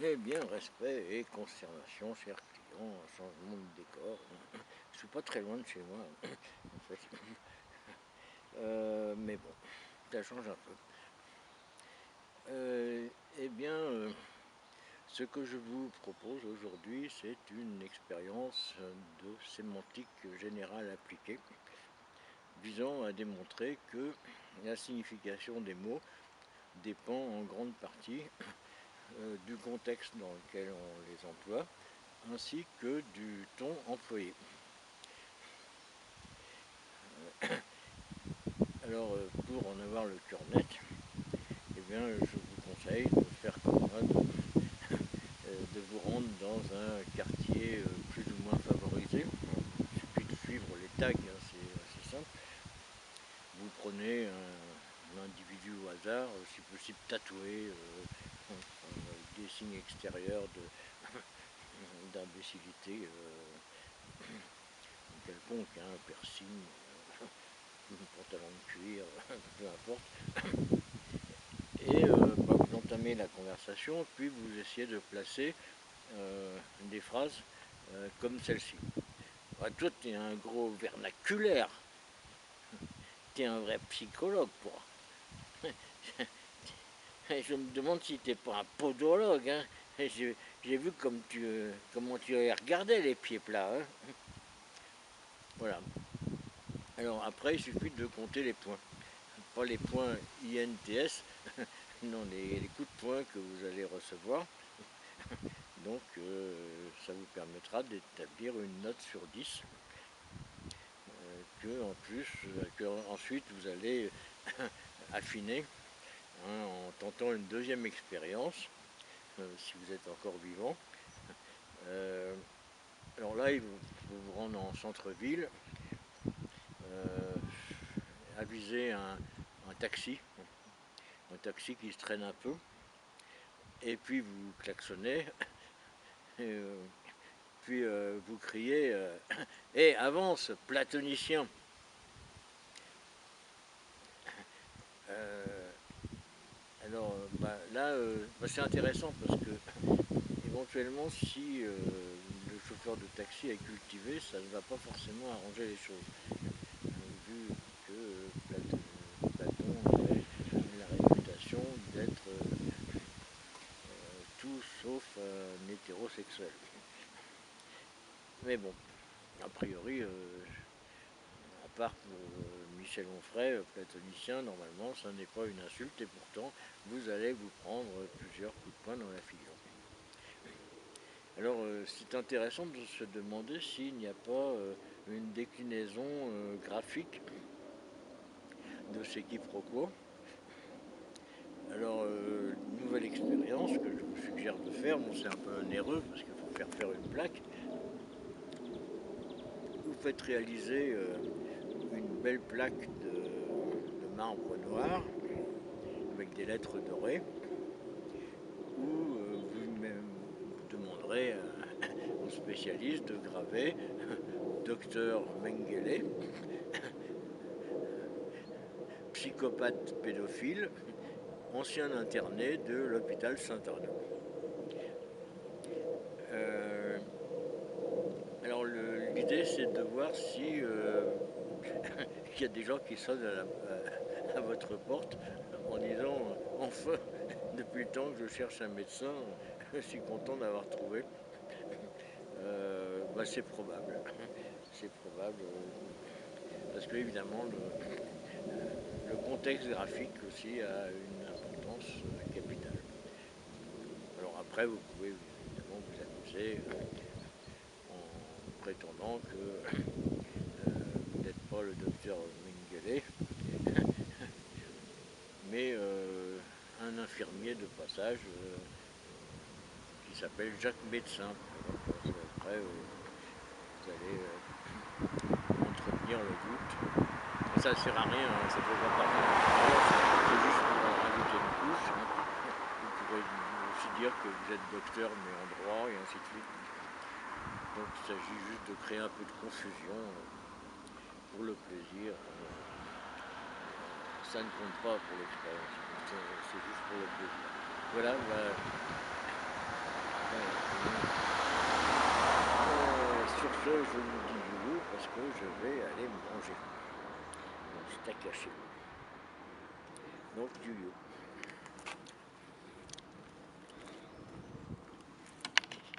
Eh bien, respect et consternation, chers clients, changement de décor. Je suis pas très loin de chez moi, en fait. Mais bon, ça change un peu. Eh bien, ce que je vous propose aujourd'hui, c'est une expérience de sémantique générale appliquée, visant à démontrer que la signification des mots dépend en grande partie du contexte dans lequel on les emploie, ainsi que du ton employé. Alors, pour en avoir le cœur net, eh bien, je vous conseille de faire comme moi, de vous rendre dans un quartier plus ou moins favorisé. Il suffit de suivre les tags, hein, c'est assez simple. Vous prenez un individu au hasard, si possible tatoué, avec des signes extérieurs d'imbécilité quelconque, hein, piercing, pantalon de cuir, peu importe. Et vous entamez la conversation, puis vous essayez de placer des phrases comme celle-ci. Ah, toi, tu es un gros vernaculaire. Tu es un vrai psychologue, quoi. Je me demande si tu n'es pas un podologue. Hein. J'ai vu comment tu regardais les pieds plats. Hein. Voilà. Alors après, il suffit de compter les points. Pas les points INTS, non, les coups de poing que vous allez recevoir. Donc ça vous permettra d'établir une note sur 10 que ensuite vous allez affiner, hein, en tentant une deuxième expérience, si vous êtes encore vivant. Alors là, il faut vous rendre en centre-ville, aviser un taxi qui se traîne un peu, et puis vous klaxonnez, et, puis vous criez hé, avance, platonicien. Alors là, c'est intéressant parce que éventuellement, si le chauffeur de taxi est cultivé, ça ne va pas forcément arranger les choses. Vu que Platon avait la réputation d'être tout sauf un hétérosexuel. Mais bon, a priori, à part pour Michel Onfray, platonicien, normalement, ça n'est pas une insulte et pourtant, vous allez vous prendre plusieurs coups de poing dans la figure. Alors, c'est intéressant de se demander s'il n'y a pas une déclinaison graphique de ces quiproquos. Alors, nouvelle expérience que je vous suggère de faire, bon, c'est un peu onéreux parce qu'il faut faire une plaque. Vous faites réaliser une belle plaque de marbre noir avec des lettres dorées où vous demanderez au spécialiste de graver Docteur Mengele, psychopathe pédophile, ancien interné de l'hôpital Saint-Arnaud. Alors l'idée c'est de voir si il y a des gens qui sonnent à votre porte en disant enfin, depuis le temps que je cherche un médecin, je suis content d'avoir trouvé. C'est probable. C'est probable parce que évidemment le contexte graphique aussi a une importance capitale. Alors après vous pouvez évidemment vous amuser en prétendant que vous n'êtes pas le docteur Mengele, mais un infirmier de passage qui s'appelle Jacques Médecin. Après, vous allez entretenir le doute. Et ça ne sert à rien, hein, ça ne fait pas partie de c'est juste pour rajouter une couche. Hein. Vous pourrez aussi dire que vous êtes docteur mais en droit et ainsi de suite. Donc il s'agit juste de créer un peu de confusion pour le plaisir. Ça ne compte pas pour l'expérience, c'est juste pour le plaisir. Voilà, Sur ce, je vous dis du loup parce que je vais aller manger mon steak haché. Donc du lieu.